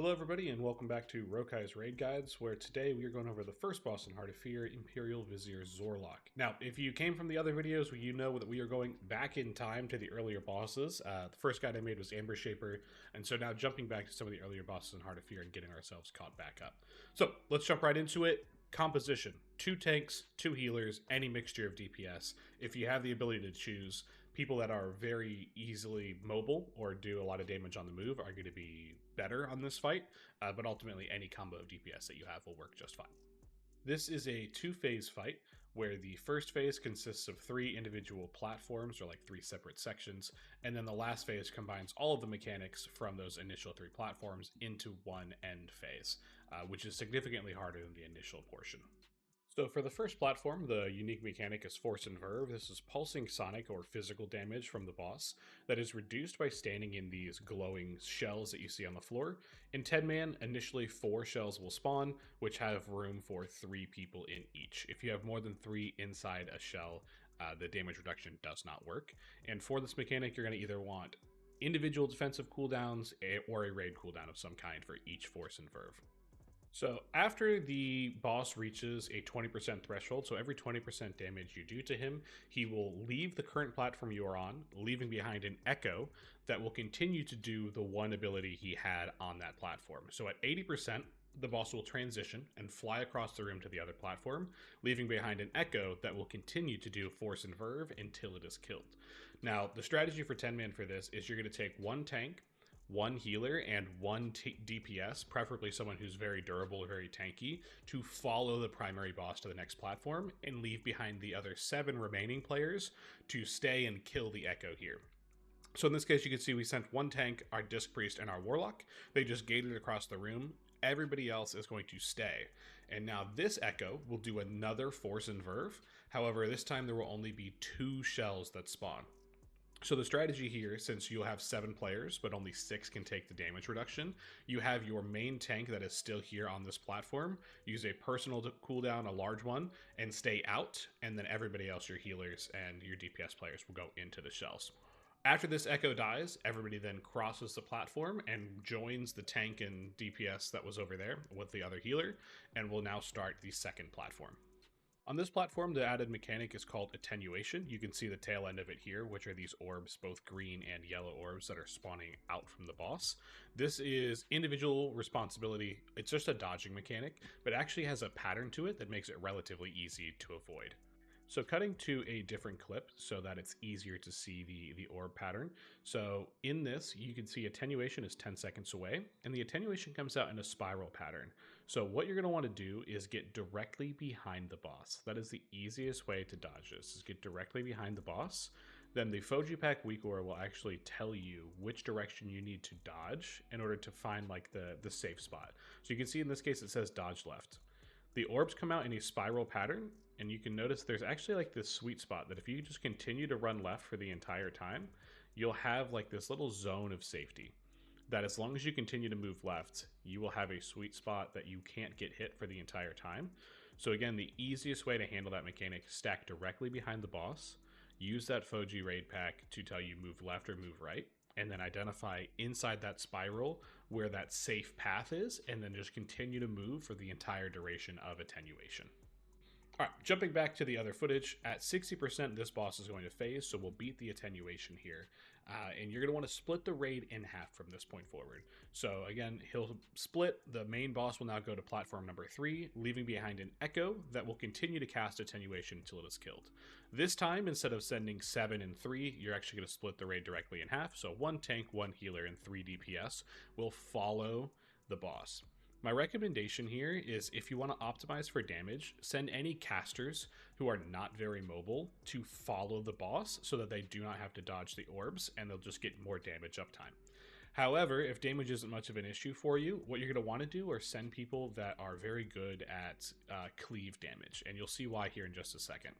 Hello everybody and welcome back to Rokai's Raid Guides, where today we are going over the first boss in Heart of Fear, Imperial Vizier Zor'Lok. Now, if you came from the other videos, you know that we are going back in time to the earlier bosses. The first guide I made was Amber Shaper, and so now jumping back to some of the earlier bosses in Heart of Fear and getting ourselves caught back up. So, let's jump right into it. Composition: 2 tanks, 2 healers, any mixture of DPS. If you have the ability to choose, people that are very easily mobile or do a lot of damage on the move are going to be better on this fight, but ultimately any combo of DPS that you have will work just fine. This is a 2-phase fight where the first phase consists of 3 individual platforms, or like 3 separate sections, and then the last phase combines all of the mechanics from those initial 3 platforms into one end phase, which is significantly harder than the initial portion. So for the first platform, the unique mechanic is Force and Verve. This is pulsing sonic or physical damage from the boss that is reduced by standing in these glowing shells that you see on the floor. In 10-man, initially 4 shells will spawn, which have room for 3 people in each. If you have more than 3 inside a shell, the damage reduction does not work. And for this mechanic, you're going to either want individual defensive cooldowns or a raid cooldown of some kind for each Force and Verve. So after the boss reaches a 20% threshold, so every 20% damage you do to him, he will leave the current platform you are on, leaving behind an echo that will continue to do the one ability he had on that platform. So at 80%, the boss will transition and fly across the room to the other platform, leaving behind an echo that will continue to do Force and Verve until it is killed. Now, the strategy for 10-man for this is you're going to take 1 tank, 1 healer, and 1 DPS, preferably someone who's very durable or very tanky, to follow the primary boss to the next platform and leave behind the other 7 remaining players to stay and kill the echo here. So in this case, you can see we sent 1 tank, our Disc Priest, and our Warlock. They just gated across the room. Everybody else is going to stay. And now this echo will do another Force and Verve. However, this time there will only be 2 shells that spawn. So the strategy here, since you'll have 7 players, but only 6 can take the damage reduction, you have your main tank that is still here on this platform, use a personal cooldown, a large one, and stay out, and then everybody else, your healers and your DPS players, will go into the shells. After this echo dies, everybody then crosses the platform and joins the tank and DPS that was over there with the other healer, and will now start the second platform. On this platform, the added mechanic is called Attenuation. You can see the tail end of it here, which are these orbs, both green and yellow orbs that are spawning out from the boss. This is individual responsibility. It's just a dodging mechanic, but it actually has a pattern to it that makes it relatively easy to avoid. So cutting to a different clip so that it's easier to see the orb pattern. So in this, you can see attenuation is 10 seconds away, and the attenuation comes out in a spiral pattern. So what you're going to want to do is get directly behind the boss. That is the easiest way to dodge this, is get directly behind the boss. Then the Class Weakaura will actually tell you which direction you need to dodge in order to find like the safe spot. So you can see in this case it says dodge left. The orbs come out in a spiral pattern, and you can notice there's actually like this sweet spot that if you just continue to run left for the entire time, you'll have like this little zone of safety that as long as you continue to move left, you will have a sweet spot that you can't get hit for the entire time. So again, the easiest way to handle that mechanic is stack directly behind the boss, use that Foji raid pack to tell you move left or move right, and then identify inside that spiral where that safe path is, and then just continue to move for the entire duration of attenuation. All right, jumping back to the other footage, at 60% this boss is going to phase, so we'll beat the attenuation here. And you're going to want to split the raid in half from this point forward. So again, he'll split. The main boss will now go to platform number 3, leaving behind an echo that will continue to cast attenuation until it is killed. This time, instead of sending 7 and 3, you're actually going to split the raid directly in half. So 1 tank, 1 healer, and 3 DPS will follow the boss. My recommendation here is if you want to optimize for damage, send any casters who are not very mobile to follow the boss so that they do not have to dodge the orbs and they'll just get more damage uptime. However, if damage isn't much of an issue for you, what you're going to want to do are send people that are very good at cleave damage, and you'll see why here in just a second.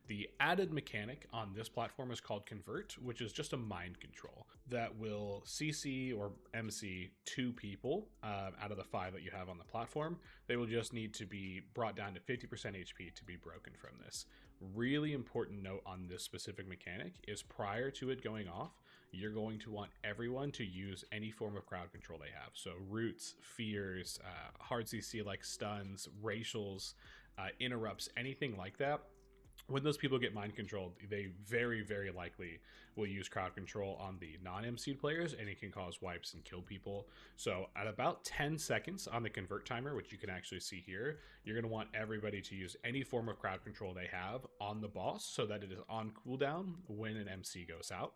The added mechanic on this platform is called Convert, which is just a mind control that will CC or MC 2 people out of the 5 that you have on the platform. They will just need to be brought down to 50% HP to be broken from this. Really important note on this specific mechanic is prior to it going off, you're going to want everyone to use any form of crowd control they have. So roots, fears, hard CC like stuns, racials, interrupts, anything like that. When those people get mind controlled, they very, very likely will use crowd control on the non-MC'd players, and it can cause wipes and kill people. So at about 10 seconds on the convert timer, which you can actually see here, you're going to want everybody to use any form of crowd control they have on the boss so that it is on cooldown when an MC goes out.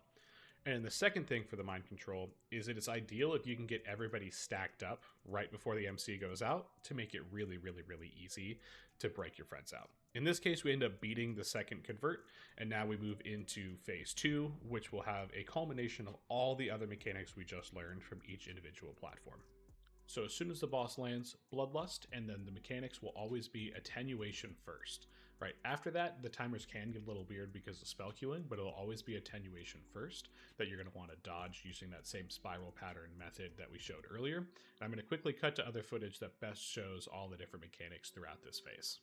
And the second thing for the mind control is that it's ideal if you can get everybody stacked up right before the MC goes out to make it really, really, really easy to break your friends out. In this case, we end up beating the second convert, and now we move into phase 2, which will have a culmination of all the other mechanics we just learned from each individual platform. So as soon as the boss lands, Bloodlust, and then the mechanics will always be attenuation first. Right after that, the timers can get a little weird because of spell queuing, but it'll always be attenuation first that you're going to want to dodge using that same spiral pattern method that we showed earlier. And I'm going to quickly cut to other footage that best shows all the different mechanics throughout this phase.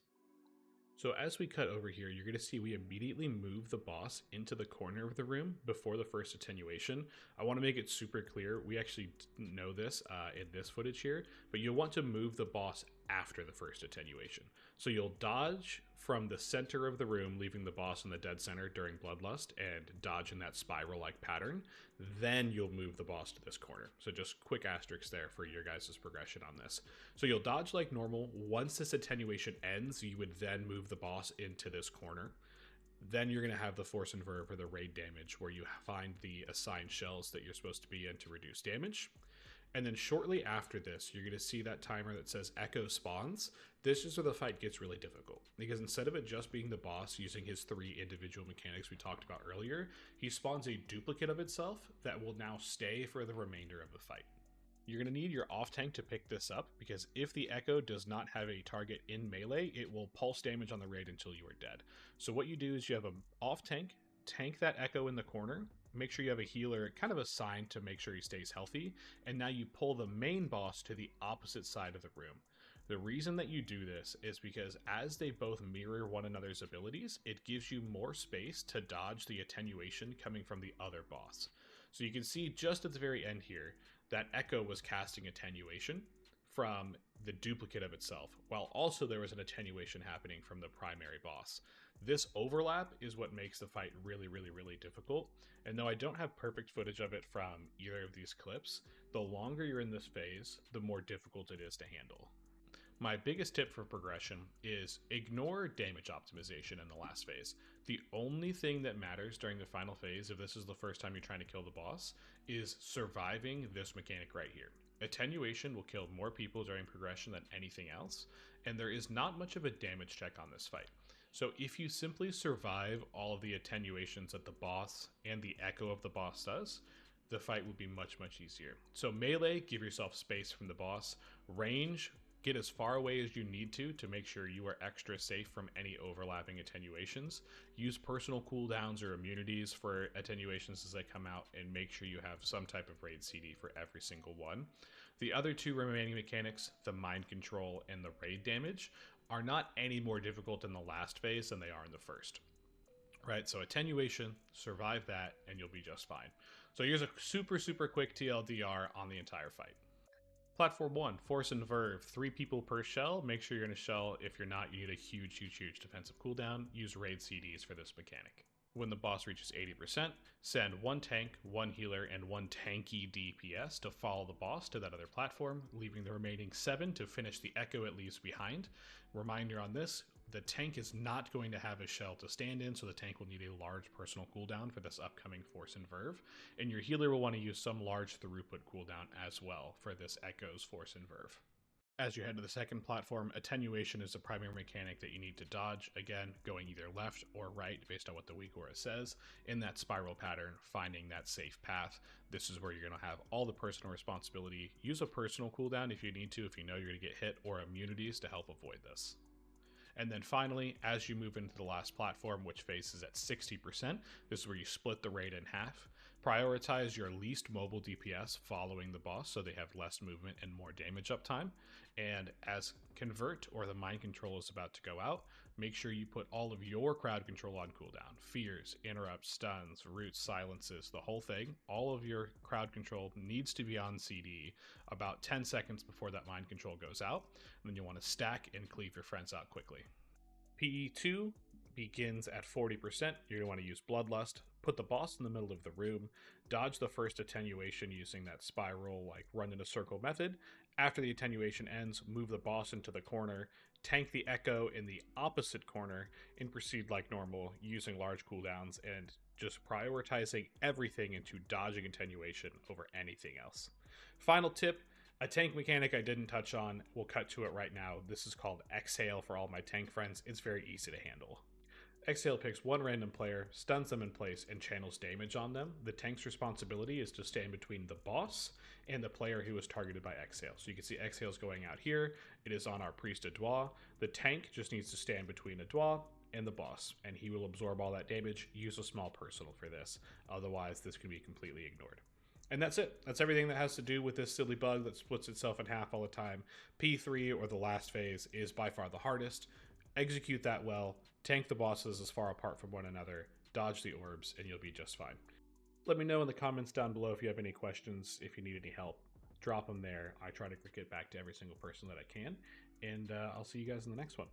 So as we cut over here, you're going to see we immediately move the boss into the corner of the room before the first attenuation. I want to make it super clear, we actually didn't know this in this footage here, but you'll want to move the boss after the first attenuation. So you'll dodge from the center of the room, leaving the boss in the dead center during Bloodlust, and dodge in that spiral-like pattern. Then you'll move the boss to this corner. So just quick asterisks there for your guys' progression on this. So you'll dodge like normal. Once this attenuation ends, you would then move the boss into this corner. Then you're going to have the Force and Verve or the raid damage, where you find the assigned shells that you're supposed to be in to reduce damage. And then shortly after this, you're going to see that timer that says Echo spawns. This is where the fight gets really difficult, because instead of it just being the boss using his 3 individual mechanics we talked about earlier, he spawns a duplicate of itself that will now stay for the remainder of the fight. You're going to need your off tank to pick this up, because if the Echo does not have a target in melee, it will pulse damage on the raid until you are dead. So what you do is you have an off tank that Echo in the corner, make sure you have a healer kind of assigned to make sure he stays healthy, and now you pull the main boss to the opposite side of the room. The reason that you do this is because as they both mirror one another's abilities, it gives you more space to dodge the attenuation coming from the other boss. So you can see just at the very end here that Echo was casting attenuation from the duplicate of itself, while also there was an attenuation happening from the primary boss. This overlap is what makes the fight really, really, really difficult. And though I don't have perfect footage of it from either of these clips, the longer you're in this phase, the more difficult it is to handle. My biggest tip for progression is ignore damage optimization in the last phase. The only thing that matters during the final phase, if this is the first time you're trying to kill the boss, is surviving this mechanic right here. Attenuation will kill more people during progression than anything else, and there is not much of a damage check on this fight. So if you simply survive all of the attenuations that the boss and the Echo of the boss does, the fight will be much, much easier. So melee, give yourself space from the boss. Range, get as far away as you need to make sure you are extra safe from any overlapping attenuations. Use personal cooldowns or immunities for attenuations as they come out, and make sure you have some type of raid CD for every single one. The other 2 remaining mechanics, the mind control and the raid damage, are not any more difficult in the last phase than they are in the first. Right, so attenuation, survive that, and you'll be just fine. So here's a super, super quick TLDR on the entire fight. Platform 1, Force and Verve, 3 people per shell. Make sure you're in a shell. If you're not, you need a huge, huge, huge defensive cooldown. Use raid CDs for this mechanic. When the boss reaches 80%, send 1 tank, 1 healer, and 1 tanky DPS to follow the boss to that other platform, leaving the remaining 7 to finish the Echo it leaves behind. Reminder on this, the tank is not going to have a shell to stand in, so the tank will need a large personal cooldown for this upcoming Force and Verve, and your healer will want to use some large throughput cooldown as well for this Echo's Force and Verve. As you head to the second platform, attenuation is the primary mechanic that you need to dodge, again, going either left or right based on what the Weakaura says, in that spiral pattern, finding that safe path. This is where you're going to have all the personal responsibility. Use a personal cooldown if you need to, if you know you're going to get hit, or immunities to help avoid this. And then finally, as you move into the last platform, which phase is at 60%, this is where you split the raid in half. Prioritize your least mobile DPS following the boss so they have less movement and more damage uptime. And as Convert or the Mind Control is about to go out, make sure you put all of your crowd control on cooldown. Fears, interrupts, stuns, roots, silences, the whole thing. All of your crowd control needs to be on CD about 10 seconds before that Mind Control goes out. And then you want to stack and cleave your friends out quickly. PE2 begins at 40%. You're going to want to use Bloodlust. Put the boss in the middle of the room. Dodge the first attenuation using that spiral, like run in a circle method. After the attenuation ends, move the boss into the corner. Tank the echo in the opposite corner and proceed like normal using large cooldowns and just prioritizing everything into dodging attenuation over anything else. Final tip. A tank mechanic I didn't touch on, we'll cut to it right now. This is called Exhale for all my tank friends. It's very easy to handle. Exhale picks one random player, stuns them in place, and channels damage on them. The tank's responsibility is to stand between the boss and the player who was targeted by Exhale. So you can see Exhale's going out here. It is on our Priest Adwa. The tank just needs to stand between Adwa and the boss, and he will absorb all that damage. Use a small personal for this. Otherwise, this can be completely ignored. And that's it. That's everything that has to do with this silly bug that splits itself in half all the time. P3, or the last phase, is by far the hardest. Execute that well, tank the bosses as far apart from one another, dodge the orbs, and you'll be just fine. Let me know in the comments down below if you have any questions, if you need any help. Drop them there. I try to get back to every single person that I can, and I'll see you guys in the next one.